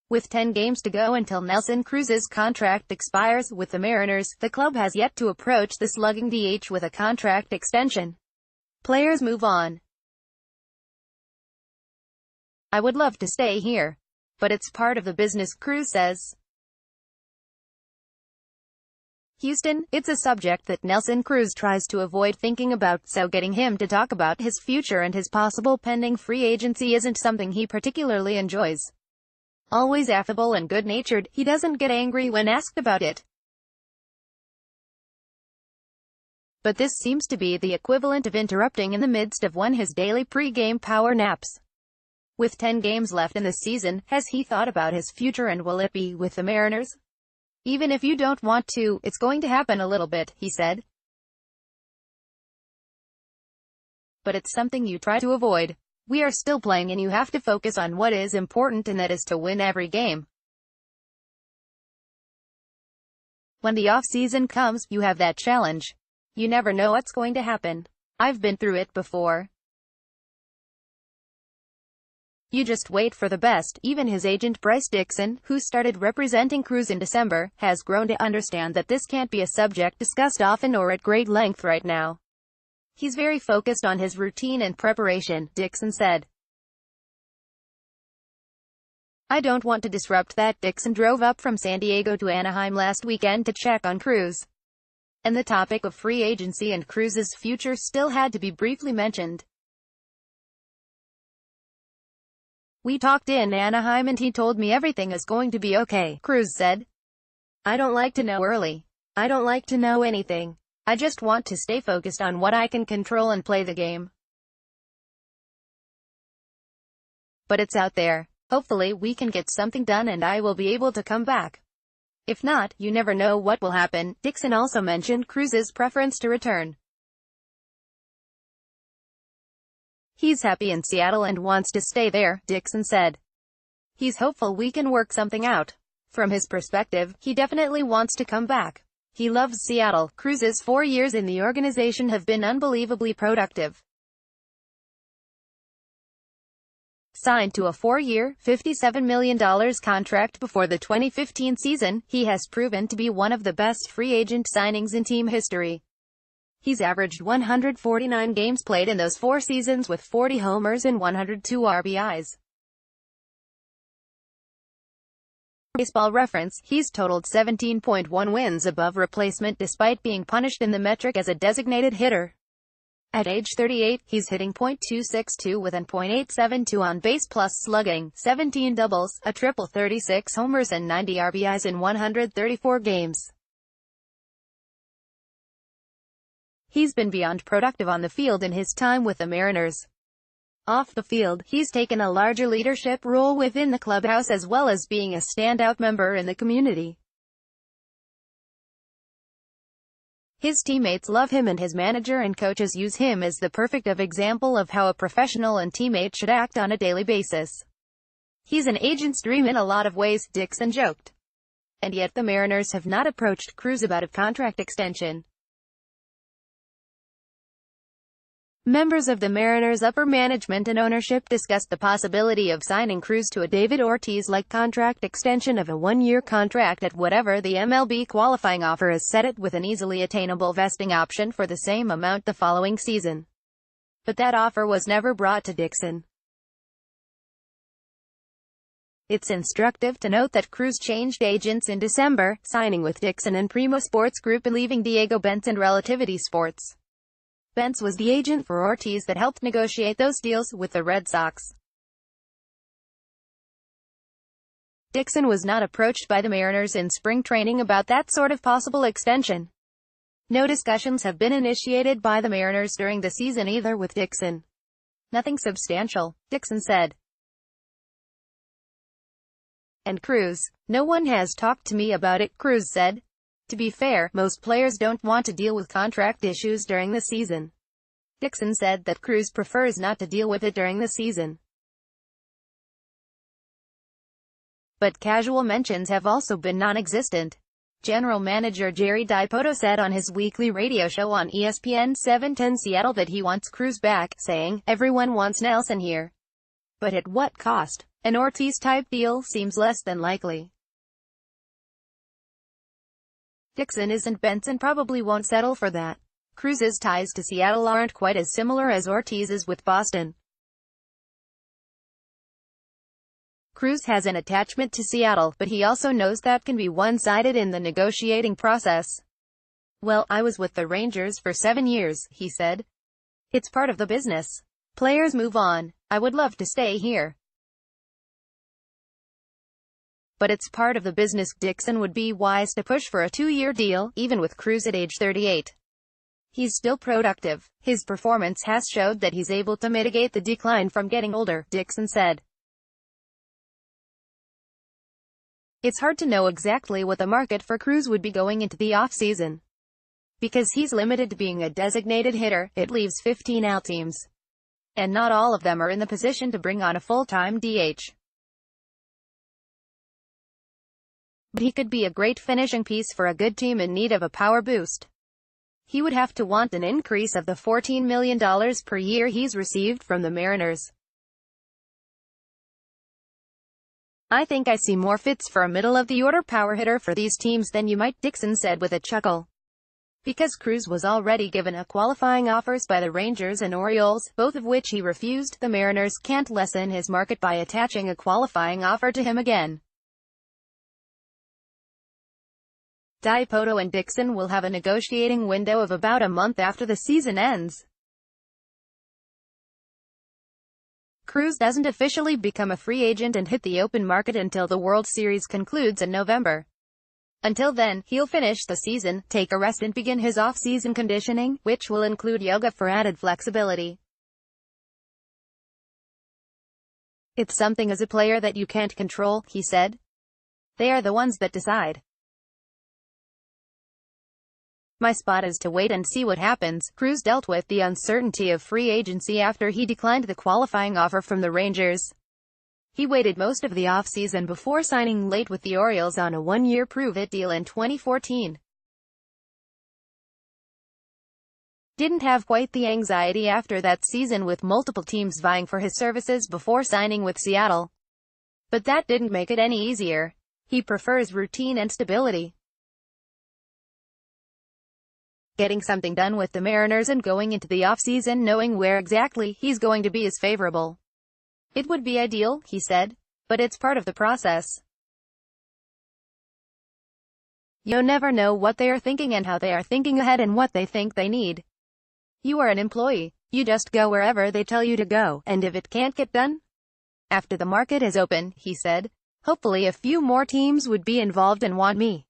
With 10 games to go until Nelson Cruz's contract expires with the Mariners, the club has yet to approach the slugging DH with a contract extension. Players move on. "I would love to stay here. But it's part of the business," Cruz says. Houston, it's a subject that Nelson Cruz tries to avoid thinking about, so getting him to talk about his future and his possible pending free agency isn't something he particularly enjoys. Always affable and good-natured, he doesn't get angry when asked about it. But this seems to be the equivalent of interrupting in the midst of his daily pre-game power naps. With 10 games left in the season, has he thought about his future and will it be with the Mariners? "Even if you don't want to, it's going to happen a little bit," he said. "But it's something you try to avoid. We are still playing and you have to focus on what is important, and that is to win every game. When the off-season comes, you have that challenge. You never know what's going to happen. I've been through it before. You just wait for the best." Even his agent Bryce Dixon, who started representing Cruz in December, has grown to understand that this can't be a subject discussed often or at great length right now. "He's very focused on his routine and preparation," Dixon said. "I don't want to disrupt that." Dixon drove up from San Diego to Anaheim last weekend to check on Cruz. And the topic of free agency and Cruz's future still had to be briefly mentioned. "We talked in Anaheim and he told me everything is going to be okay," Cruz said. "I don't like to know early. I don't like to know anything. I just want to stay focused on what I can control and play the game. But it's out there. Hopefully we can get something done and I will be able to come back. If not, you never know what will happen." Dixon also mentioned Cruz's preference to return. "He's happy in Seattle and wants to stay there," Dixon said. "He's hopeful we can work something out. From his perspective, he definitely wants to come back. He loves Seattle." Cruz's 4 years in the organization have been unbelievably productive. Signed to a 4-year, $57 million contract before the 2015 season, he has proven to be one of the best free agent signings in team history. He's averaged 149 games played in those 4 seasons with 40 homers and 102 RBIs. Baseball Reference, he's totaled 17.1 wins above replacement despite being punished in the metric as a designated hitter. At age 38, he's hitting .262 with an .872 on base plus slugging, 17 doubles, a triple, 36 homers and 90 RBIs in 134 games. He's been beyond productive on the field in his time with the Mariners. Off the field, he's taken a larger leadership role within the clubhouse as well as being a standout member in the community. His teammates love him and his manager and coaches use him as the perfect example of how a professional and teammate should act on a daily basis. "He's an agent's dream in a lot of ways," Dixon joked. And yet the Mariners have not approached Cruz about a contract extension. Members of the Mariners' upper management and ownership discussed the possibility of signing Cruz to a David Ortiz-like contract extension of a 1-year contract at whatever the MLB qualifying offer is set at, with an easily attainable vesting option for the same amount the following season. But that offer was never brought to Dixon. It's instructive to note that Cruz changed agents in December, signing with Dixon and Primo Sports Group and leaving Diego Benz and Relativity Sports. Benz was the agent for Ortiz that helped negotiate those deals with the Red Sox. Dixon was not approached by the Mariners in spring training about that sort of possible extension. No discussions have been initiated by the Mariners during the season either with Dixon. "Nothing substantial," Dixon said. "And Cruz, no one has talked to me about it," Cruz said. To be fair, most players don't want to deal with contract issues during the season. Dixon said that Cruz prefers not to deal with it during the season. But casual mentions have also been non-existent. General Manager Jerry Dipoto said on his weekly radio show on ESPN 710 Seattle that he wants Cruz back, saying, "Everyone wants Nelson here. But at what cost? An Ortiz-type deal seems less than likely. Dixon isn't bent and probably won't settle for that. Cruz's ties to Seattle aren't quite as similar as Ortiz's with Boston. Cruz has an attachment to Seattle, but he also knows that can be one-sided in the negotiating process. "Well, I was with the Rangers for 7 years," he said. "It's part of the business. Players move on. I would love to stay here, but it's part of the business." Dixon would be wise to push for a 2-year deal, even with Cruz at age 38. He's still productive. His performance has showed that he's able to mitigate the decline from getting older, Dixon said. It's hard to know exactly what the market for Cruz would be going into the offseason. Because he's limited to being a designated hitter, it leaves 15 AL teams. And not all of them are in the position to bring on a full-time DH. But he could be a great finishing piece for a good team in need of a power boost. He would have to want an increase of the $14 million per year he's received from the Mariners. "I think I see more fits for a middle-of-the-order power hitter for these teams than you might," Dixon said with a chuckle. Because Cruz was already given a qualifying offers by the Rangers and Orioles, both of which he refused, the Mariners can't lessen his market by attaching a qualifying offer to him again. Dipoto and Dixon will have a negotiating window of about a month after the season ends. Cruz doesn't officially become a free agent and hit the open market until the World Series concludes in November. Until then, he'll finish the season, take a rest and begin his off-season conditioning, which will include yoga for added flexibility. "It's something as a player that you can't control," he said. "They are the ones that decide. My spot is to wait and see what happens." Cruz dealt with the uncertainty of free agency after he declined the qualifying offer from the Rangers. He waited most of the offseason before signing late with the Orioles on a 1-year prove-it deal in 2014. Didn't have quite the anxiety after that season with multiple teams vying for his services before signing with Seattle. But that didn't make it any easier. He prefers routine and stability. Getting something done with the Mariners and going into the offseason knowing where exactly he's going to be is favorable. "It would be ideal," he said, "but it's part of the process. You never know what they are thinking and how they are thinking ahead and what they think they need. You are an employee. You just go wherever they tell you to go, and if it can't get done after the market is open," he said, "hopefully a few more teams would be involved and want me.